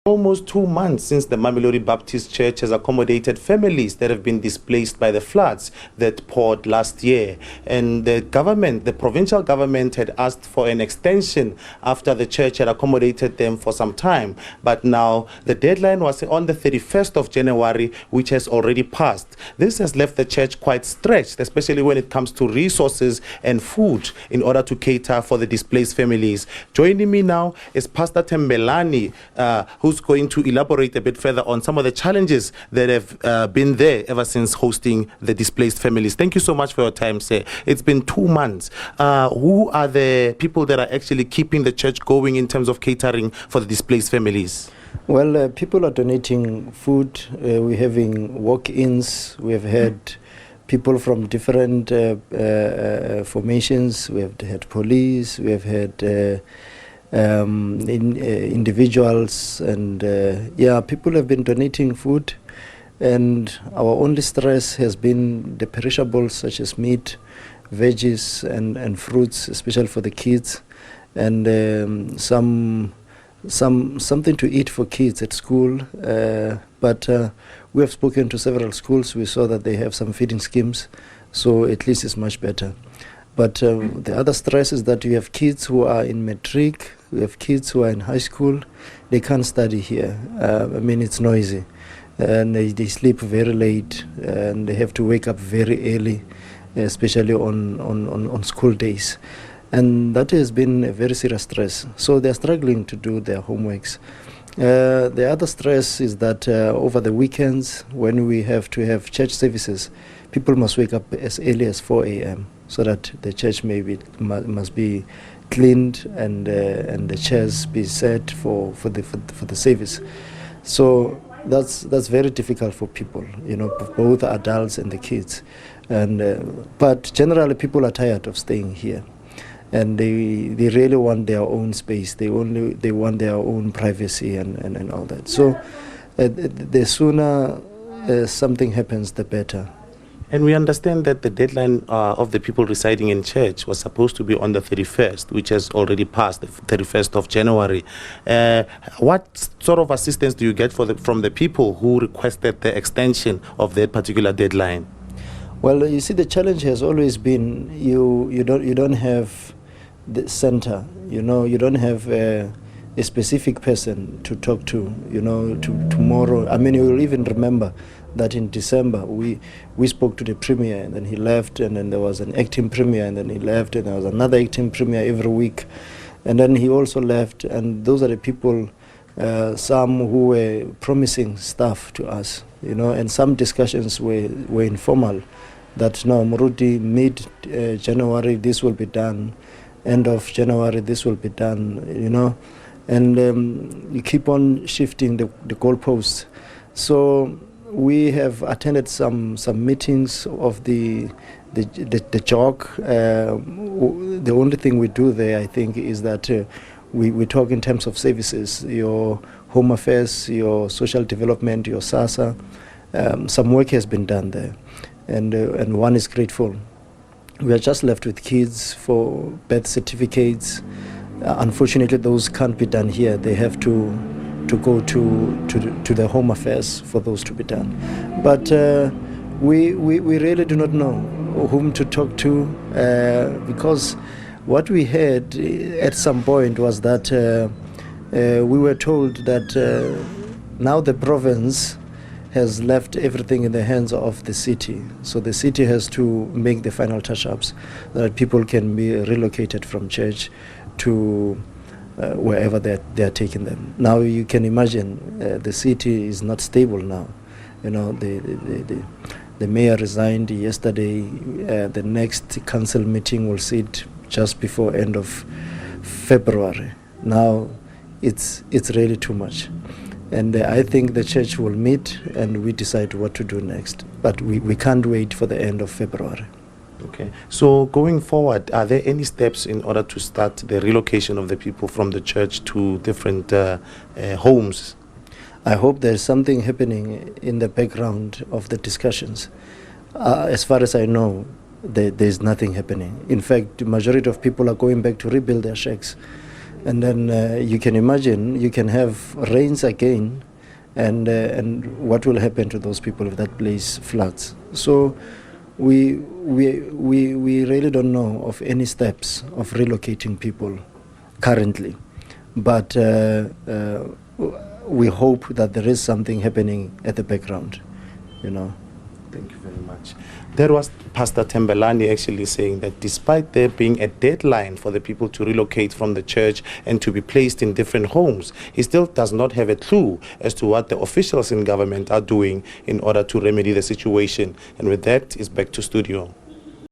Almost 2 months since the Mamelodi Baptist Church has accommodated families that have been displaced by the floods that poured last year. And the provincial government had asked for an extension after the church had accommodated them for some time. But now the deadline was on the 31st of January, which has already passed. This has left the church quite stretched, especially when it comes to resources and food in order to cater for the displaced families. Joining me now is Pastor Tembelani, who's going to elaborate a bit further on some of the challenges that have been there ever since hosting the displaced families. Thank you so much for your time, sir. It's been 2 months. Who are the people that are actually keeping the church going in terms of catering for the displaced families? Well, people are donating food. We're having walk-ins. We have had people from different formations. We have had police. We have had individuals, and people have been donating food, and our only stress has been the perishables such as meat, veggies and fruits, especially for the kids, and something to eat for kids at school, but we have spoken to several schools. We saw that they have some feeding schemes, so at least it's much better. But the other stress is that you have kids who are in matric, we have kids who are in high school. They can't study here. It's noisy, and they sleep very late, and they have to wake up very early, especially on school days. And that has been a very serious stress. So they're struggling to do their homeworks. The other stress is that over the weekends, when we have to have church services, people must wake up as early as 4 a.m. so that the church must be cleaned and the chairs be set for the service. So that's very difficult for people, both adults and the kids. But generally, people are tired of staying here, and they really want their own space. They want their own privacy and all that. So the sooner something happens, the better. And we understand that the deadline of the people residing in church was supposed to be on the 31st, which has already passed, the 31st of January. What sort of assistance do you get from the people who requested the extension of that particular deadline? Well, you see, the challenge has always been you don't have the center. You don't have a specific person to talk to. Tomorrow. You will even remember that in December we spoke to the premier, and then he left, and then there was an acting premier, and then he left, and there was another acting premier every week, and then he also left. And those are the people, some who were promising stuff to us, and some discussions were informal, that no, Mamelodi, mid-January this will be done, end of January this will be done, and you keep on shifting the goalposts. So we have attended some meetings of the JOC. The only thing we do there, I think, is that we talk in terms of services, your home affairs, your social development, your SASA. Some work has been done there, and one is grateful. We are just left with kids for birth certificates. Unfortunately, those can't be done here. They have to go to the home affairs for those to be done. But we really do not know whom to talk to, because what we heard at some point was that we were told that now the province has left everything in the hands of the city. So the city has to make the final touch-ups so that people can be relocated from church to wherever they are taking them. Now you can imagine the city is not stable now. The mayor resigned yesterday. The next council meeting will sit just before end of February. Now it's really too much. And I think the church will meet and we decide what to do next. But we can't wait for the end of February. Okay. So going forward, are there any steps in order to start the relocation of the people from the church to different homes? I hope there's something happening in the background of the discussions. As far as I know, there's nothing happening. In fact, the majority of people are going back to rebuild their shacks. And then you can imagine, you can have rains again, and what will happen to those people if that place floods? So we really don't know of any steps of relocating people currently, but we hope that there is something happening at the background, you know. Thank you very much. There was Pastor Tembelani actually saying that despite there being a deadline for the people to relocate from the church and to be placed in different homes, he still does not have a clue as to what the officials in government are doing in order to remedy the situation. And with that, it's back to studio.